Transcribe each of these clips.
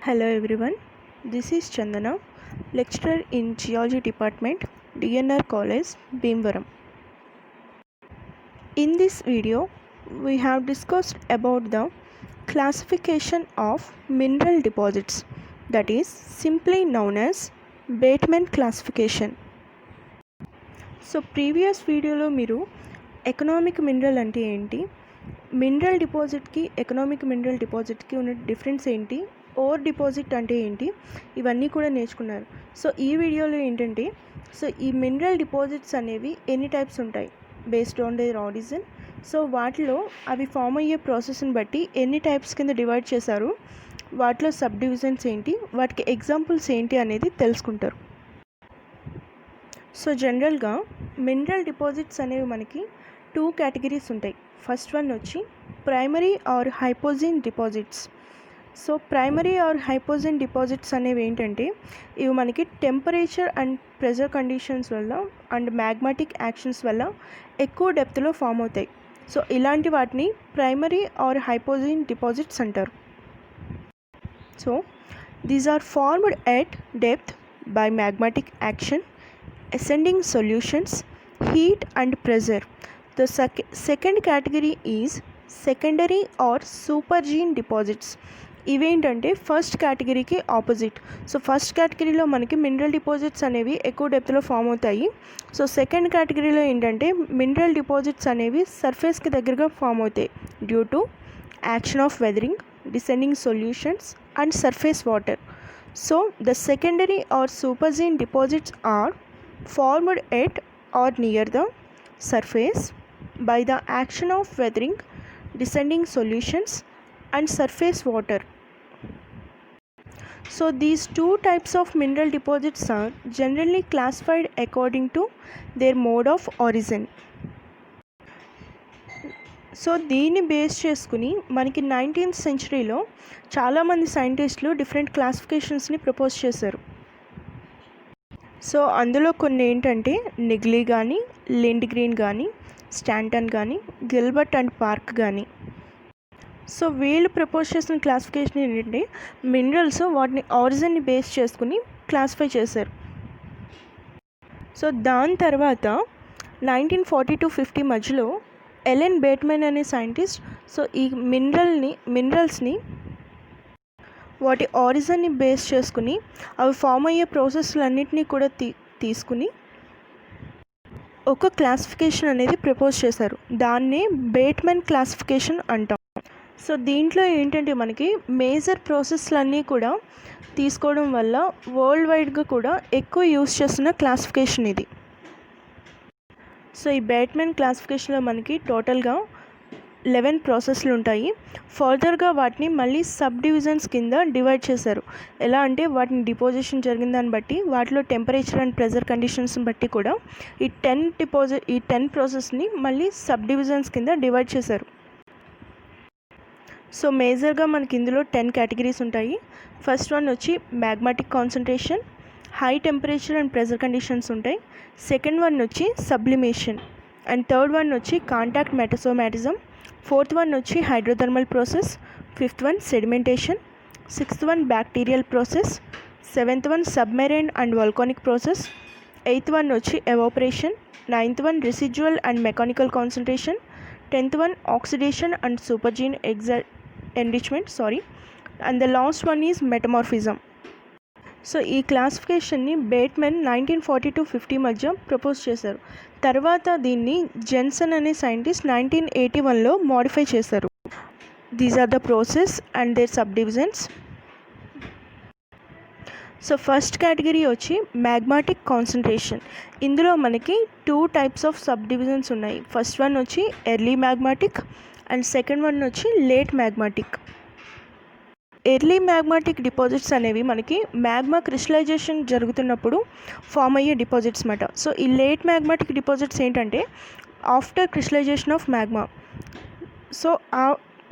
Hello everyone, this is Chandana, lecturer in Geology Department, DNR College, Bhimvaram. In this video, we have discussed about the classification of mineral deposits, that is simply known as Bateman classification. So previous వీడియోలో మీరు economic mineral అంటే ఏంటి, mineral డిపాజిట్కి economic mineral డిపాజిట్కి ఉన్న difference ఏంటి, or deposit అంటే ఏంటి, ఇవన్నీ కూడా నేర్చుకున్నారు. సో ఈ వీడియోలో ఏంటంటే ఈ మినరల్ డిపాజిట్స్ అనేవి ఎన్ని టైప్స్ ఉంటాయి based on their origin. So వాటిలో అవి ఫామ్ అయ్యే ప్రాసెస్ని బట్టి ఎన్ని టైప్స్ కింద డివైడ్ చేశారు, వాటిలో సబ్ డివిజన్స్ ఏంటి, వాటికి ఎగ్జాంపుల్స్ ఏంటి అనేది తెలుసుకుంటారు. సో జనరల్గా మినరల్ డిపాజిట్స్ అనేవి మనకి 2 కేటగిరీస్ ఉంటాయి. ఫస్ట్ వన్ వచ్చి primary or hypogene deposits. So primary or hypogene deposits అనేవి ఏంటంటే ఇవి మనకి టెంపరేచర్ అండ్ ప్రెషర్ కండిషన్స్ వల్ల అండ్ మ్యాగ్మాటిక్ యాక్షన్స్ వల్ల ఎక్కువ డెప్త్లో ఫామ్ అవుతాయి. సో ఇలాంటి వాటిని ప్రైమరీ ఆర్ హైపోజిన్ డిపాజిట్స్ అంటారు. So these are formed at depth by magmatic action, ascending solutions, heat and pressure. The second category is secondary or supergene deposits. ఇవేంటంటే first కేటగిరీకి opposite. So first కేటగిరీలో మనకి mineral deposits అనేవి ఎక్కువ డెప్త్లో form అవుతాయి. So second కేటగిరీలో ఏంటంటే మినరల్ డిపాజిట్స్ అనేవి సర్ఫేస్కి దగ్గరగా ఫామ్ అవుతాయి due to action of weathering, descending solutions and surface water. So the secondary or supergene deposits are formed at or near the surface by the action of weathering, descending solutions and surface water. So these two types of mineral deposits are generally classified according to their mode of origin. So దీన్ని base చేసుకుని మనకి 19th సెంచరీలో చాలామంది సైంటిస్టులు different క్లాసిఫికేషన్స్ని propose చేశారు. So అందులో కొన్ని ఏంటంటే నిగ్లీ కానీ, లిండ్గ్రీన్ కానీ, స్టాంటన్ కానీ, గిల్బర్ట్ అండ్ పార్క్ కానీ. సో వీళ్ళు ప్రపోజ్ చేసిన క్లాసిఫికేషన్ ఏంటంటే మినరల్స్ వాటిని ఆరిజిన్ని బేస్ చేసుకుని క్లాసిఫై చేశారు. సో దాని తర్వాత 1940-50 మధ్యలో ఎలెన్ బేట్మెన్ అనే సైంటిస్ట్ సో ఈ మినరల్స్ని వాటి ఆరిజిన్ని బేస్ చేసుకుని అవి ఫామ్ అయ్యే ప్రాసెస్లన్నింటినీ కూడా తీసుకుని ఒక క్లాసిఫికేషన్ అనేది ప్రపోజ్ చేశారు. దాన్నే బేట్మెన్ క్లాసిఫికేషన్ అంటాం. సో దీంట్లో ఏంటంటే మనకి మేజర్ ప్రాసెస్లన్నీ కూడా తీసుకోవడం వల్ల వరల్డ్ వైడ్గా కూడా ఎక్కువ యూస్ చేస్తున్న క్లాసిఫికేషన్ ఇది. సో ఈ బేట్మెన్ క్లాసిఫికేషన్లో మనకి టోటల్గా 11 ప్రాసెస్లు ఉంటాయి. ఫర్దర్గా వాటిని మళ్ళీ సబ్ డివిజన్స్ కింద డివైడ్ చేశారు. ఎలా అంటే వాటిని డిపోజిషన్ జరిగిన దాన్ని బట్టి, వాటిలో టెంపరేచర్ అండ్ ప్రెషర్ కండిషన్స్ని బట్టి కూడా ఈ 10 ప్రాసెస్ని మళ్ళీ సబ్ డివిజన్స్ కింద డివైడ్ చేశారు. సో మేజర్గా మనకి ఇందులో 10 కేటగిరీస్ ఉంటాయి. ఫస్ట్ వన్ వచ్చి magmatic concentration, high temperature and pressure conditions ఉంటాయి. సెకండ్ వన్ వచ్చి సబ్లిమేషన్ అండ్ థర్డ్ వన్ వచ్చి కాంటాక్ట్ మెటసోమాటిజం. ఫోర్త్ వన్ వచ్చి hydrothermal process. Fifth one sedimentation. Sixth one bacterial process. Seventh one submarine and volcanic process. Eighth one వచ్చి evaporation. Ninth one residual and mechanical concentration. 10th one oxidation and సూపర్జీన్ enrichment and the last one is metamorphism. So ఈ క్లాసిఫికేషన్ని Bateman 1940-50 మధ్య propose చేశారు. తర్వాత దీన్ని Jensen అనే scientist 1981లో modify చేశారు. These are the process and their subdivisions. So first category వచ్చి magmatic concentration. ఇందులో మనకి 2 టైప్స్ ఆఫ్ సబ్ డివిజన్స్ ఉన్నాయి. ఫస్ట్ వన్ వచ్చి early magmatic and second one వచ్చి late magmatic. Early magmatic deposits అనేవి మనకి మ్యాగ్మా క్రిస్టలైజేషన్ జరుగుతున్నప్పుడు form అయ్యే డిపాజిట్స్ అన్నమాట. సో ఈ లేట్ మ్యాగ్మాటిక్ డిపాజిట్స్ ఏంటంటే after crystallization of magma. So ఆ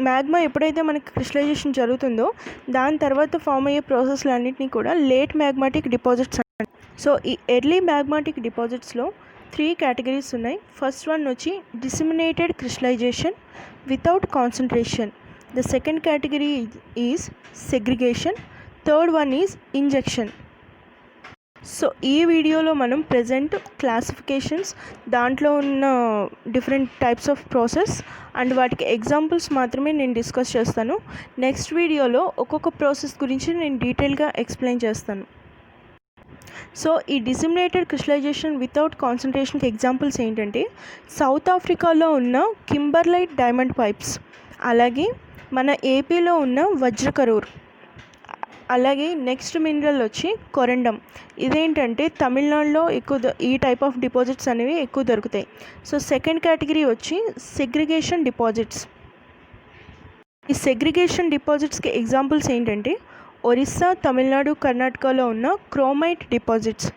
మ్యాగ్మా ఎప్పుడైతే మనకి క్రిస్టలైజేషన్ జరుగుతుందో దాని తర్వాత ఫామ్ అయ్యే ప్రాసెస్లన్నింటినీ కూడా లేట్ మ్యాగ్మాటిక్ డిపాజిట్స్ అంటారు. సో ఈ ఎర్లీ మ్యాగ్మాటిక్ డిపాజిట్స్లో 3 కేటగిరీస్ ఉన్నాయి. ఫస్ట్ వన్ వచ్చి disseminated crystallization without concentration. The second category is segregation. Third one is injection. So ఈ వీడియోలో మనం ప్రెజెంట్ క్లాసిఫికేషన్స్, దాంట్లో ఉన్న different types of process and వాటికి ఎగ్జాంపుల్స్ మాత్రమే నేను డిస్కస్ చేస్తాను. నెక్స్ట్ వీడియోలో ఒక్కొక్క ప్రాసెస్ గురించి నేను డీటెయిల్గా ఎక్స్ప్లెయిన్ చేస్తాను. సో ఈ డిసిమినేటెడ్ క్రిస్టలైజేషన్ వితౌట్ కాన్సన్ట్రేషన్కి ఎగ్జాంపుల్స్ ఏంటంటే సౌత్ ఆఫ్రికాలో ఉన్న కింబర్లైట్ డైమండ్ పైప్స్, అలాగే మన ఏపీలో ఉన్న వజ్రకరూర్, అలాగే నెక్స్ట్ మినరల్ వచ్చి కొరండం. ఇదేంటంటే తమిళనాడులో ఎక్కువ ఈ టైప్ ఆఫ్ డిపాజిట్స్ అనేవి ఎక్కువ దొరుకుతాయి. సో సెకండ్ కేటగిరీ వచ్చి సెగ్రిగేషన్ డిపాజిట్స్. ఈ సెగ్రిగేషన్ డిపాజిట్స్కి ఎగ్జాంపుల్స్ ఏంటంటే ఒరిస్సా, తమిళనాడు, కర్ణాటకలో ఉన్న క్రోమైట్ డిపాజిట్స్.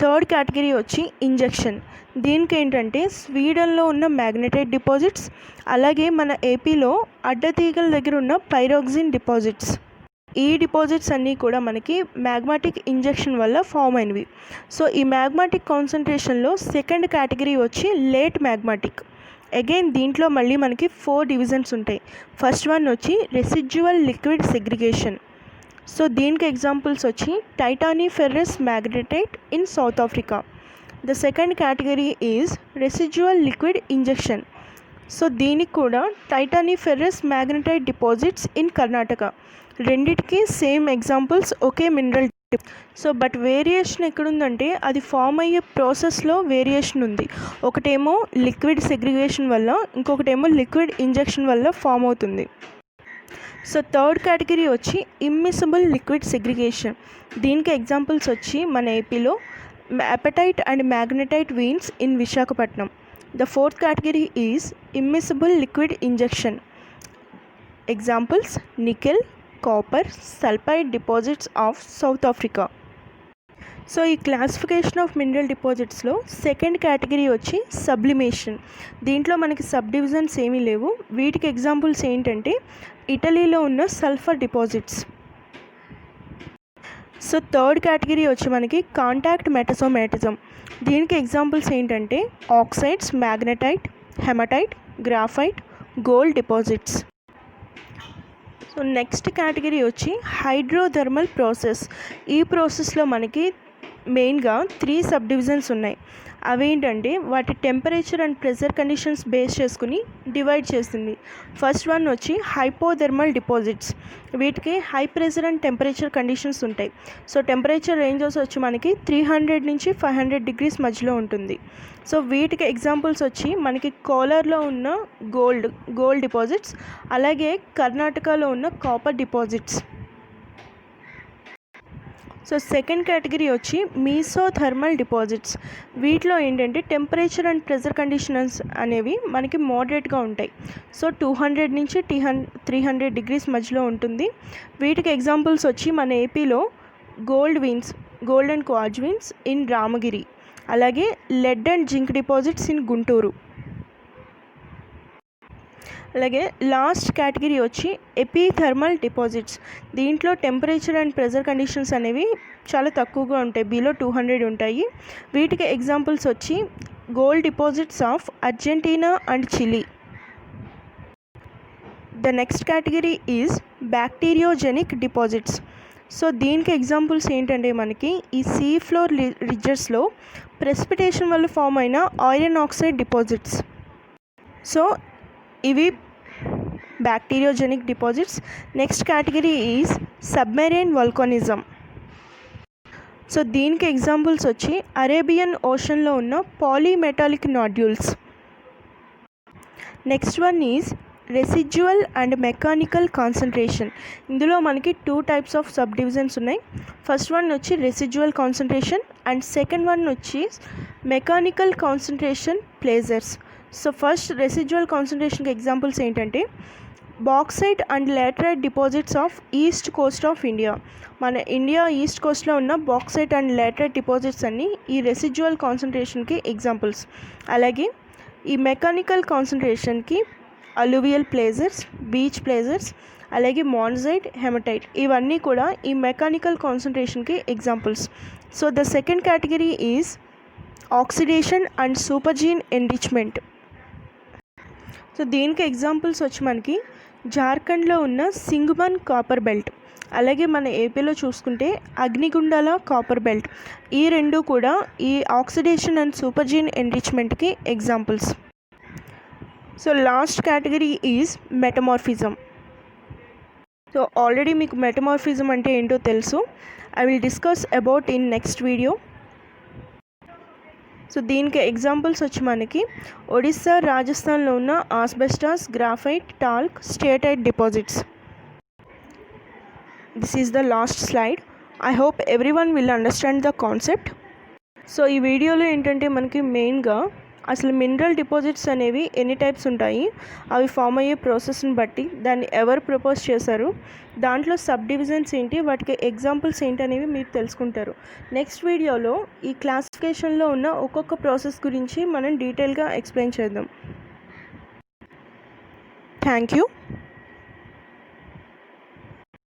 థర్డ్ కేటగిరీ వచ్చి ఇంజెక్షన్. దీనికి ఏంటంటే స్వీడన్లో ఉన్న మ్యాగ్నెటైట్ డిపాజిట్స్, అలాగే మన ఏపీలో అడ్డతీగల దగ్గర ఉన్న పైరోక్సిన్ డిపాజిట్స్. ఈ డిపాజిట్స్ అన్నీ కూడా మనకి మ్యాగ్మాటిక్ ఇంజెక్షన్ వల్ల ఫామ్ అయినవి. సో ఈ మ్యాగ్మాటిక్ కాన్సన్ట్రేషన్లో సెకండ్ కేటగిరీ వచ్చి లేట్ మ్యాగ్మాటిక్. అగైన్ దీంట్లో మళ్ళీ మనకి 4 డివిజన్స్ ఉంటాయి. ఫస్ట్ వన్ వచ్చి రెసిడ్యువల్ లిక్విడ్ సెగ్రిగేషన్. సో దీనికి ఎగ్జాంపుల్స్ వచ్చి titaniferous magnetite in South Africa. The second category is residual liquid injection. So దీనికి కూడా titaniferous magnetite deposits in Karnataka. రెండిటికి సేమ్ ఎగ్జాంపుల్స్, ఒకే మినరల్. సో బట్ వేరియేషన్ ఎక్కడుందంటే అది ఫామ్ అయ్యే ప్రాసెస్లో వేరియేషన్ ఉంది. ఒకటేమో లిక్విడ్ సెగ్రిగేషన్ వల్ల, ఇంకొకటేమో లిక్విడ్ ఇంజెక్షన్ వల్ల ఫామ్ అవుతుంది. సో థర్డ్ కేటగిరీ వచ్చి ఇమ్మిసిబుల్ లిక్విడ్ సెగ్రిగేషన్. దీనికి ఎగ్జాంపుల్స్ వచ్చి మన ఏపీలో apatite and magnetite veins in Visakhapatnam. The fourth category is immiscible liquid injection. Examples nickel, copper, sulphide deposits of South Africa. So ఈ classification of mineral డిపాజిట్స్లో second category వచ్చి sublimation. దీంట్లో మనకి sub divisions ఏమీ లేవు. వీటికి ఎగ్జాంపుల్స్ ఏంటంటే ఇటలీలో ఉన్న sulphur deposits. So third category వచ్చి మనకి కాంటాక్ట్ మెటసోమాటిజం. దీనికి ఎగ్జాంపుల్స్ ఏంటంటే oxides, magnetite, hematite, graphite, gold deposits. So next category వచ్చి హైడ్రోథర్మల్ ప్రాసెస్. ఈ ప్రాసెస్లో మనకి మెయిన్గా 3 సబ్ డివిజన్స్ ఉన్నాయి. అవేంటంటే వాటి temperature and pressure conditions base చేసుకుని డివైడ్ చేస్తుంది. ఫస్ట్ వన్ వచ్చి హైపోథర్మల్ డిపాజిట్స్. వీటికి high pressure and temperature conditions ఉంటాయి. సో టెంపరేచర్ రేంజెస్ వచ్చి మనకి 300 నుంచి 500 డిగ్రీస్ మధ్యలో ఉంటుంది. సో వీటికి ఎగ్జాంపుల్స్ వచ్చి మనకి కోలార్లో ఉన్న గోల్డ్ డిపాజిట్స్, అలాగే కర్ణాటకలో ఉన్న copper deposits. So second category వచ్చి మీసోథర్మల్ డిపాజిట్స్. వీటిలో ఏంటంటే టెంపరేచర్ అండ్ ప్రెషర్ కండిషన్స్ అనేవి మనకి మోడరేట్గా ఉంటాయి. సో 200 నుంచి 300 డిగ్రీస్ మధ్యలో ఉంటుంది. వీటికి ఎగ్జాంపుల్స్ వచ్చి మన ఏపీలో gold and quartz veins in Ramagiri, అలాగే lead and zinc deposits in Guntur. అలాగే లాస్ట్ కేటగిరీ వచ్చి ఎపిథర్మల్ డిపాజిట్స్. దీంట్లో టెంపరేచర్ అండ్ ప్రెషర్ కండిషన్స్ అనేవి చాలా తక్కువగా ఉంటాయి, బిలో 200 ఉంటాయి. వీటికి ఎగ్జాంపుల్స్ వచ్చి gold deposits of Argentina and Chile. The next category is bacteriogenic deposits. So దీనికి ఎగ్జాంపుల్స్ ఏంటంటే మనకి ఈ సీ ఫ్లోర్ రిడ్జెస్లో ప్రెసిపిటేషన్ వల్ల ఫామ్ అయిన ఐరన్ ఆక్సైడ్ డిపాజిట్స్. సో ఇవి bacteriogenic deposits. Next category is submarine volcanism. So దీనికి ఎగ్జాంపుల్స్ వచ్చి అరేబియన్ ఓషన్లో ఉన్న polymetallic nodules. Next one is residual and mechanical concentration. ఇందులో మనకి 2 టైప్స్ ఆఫ్ సబ్ డివిజన్స్ ఉన్నాయి. ఫస్ట్ వన్ వచ్చి residual concentration and second one వచ్చి mechanical concentration placers. So first residual కాన్సన్ట్రేషన్కి ఎగ్జాంపుల్స్ ఏంటంటే bauxite and laterite deposits of east coast of India. మన India east కోస్ట్లో ఉన్న బాక్సైట్ అండ్ లాటరైట్ డిపాజిట్స్ అన్నీ ఈ రెసిడ్యువల్ కాన్సన్ట్రేషన్కి ఎగ్జాంపుల్స్. అలాగే ఈ మెకానికల్ కాన్సన్ట్రేషన్కి అలూవియల్ ప్లేజర్స్, బీచ్ ప్లేజర్స్, అలాగే మాన్జైట్, హెమటైట్, ఇవన్నీ కూడా ఈ మెకానికల్ కాన్సన్ట్రేషన్కి examples. So the second category is oxidation and supergene enrichment. So దీనికి ఎగ్జాంపుల్స్ వచ్చి మనకి జార్ఖండ్లో ఉన్న సింగ్మన్ కాపర్ బెల్ట్, అలాగే మన ఏపీలో చూసుకుంటే అగ్నిగుండాల కాపర్ బెల్ట్, ఈ రెండు కూడా ఈ ఆక్సిడేషన్ అండ్ సూపర్జీన్ ఎన్రిచ్మెంట్కి examples. So last category is metamorphism. So already మీకు మెటమార్ఫిజం అంటే ఏంటో తెలుసు. I will discuss about in next video. So దీనికి ఎగ్జాంపుల్స్ వచ్చి మనకి ఒడిస్సా, రాజస్థాన్లో ఉన్న asbestos, graphite, talc, steatite deposits. This is the last slide. I hope everyone will understand the concept. So ఈ వీడియోలో ఏంటంటే మనకి మెయిన్గా అసలు మినరల్ డిపాజిట్స్ అనేవి ఎన్ని టైప్స్ ఉంటాయి, అవి ఫామ్ అయ్యే ప్రాసెస్ని బట్టి దాన్ని ఎవరు ప్రపోజ్ చేశారు, దాంట్లో సబ్ డివిజన్స్ ఏంటి, వాటికి ఎగ్జాంపుల్స్ ఏంటి అనేవి మీరు తెలుసుకుంటారు. నెక్స్ట్ వీడియోలో ఈ క్లాసిఫికేషన్లో ఉన్న ఒక్కొక్క ప్రాసెస్ గురించి మనం డీటెయిల్గా ఎక్స్ప్లెయిన్ చేద్దాం. Thank you.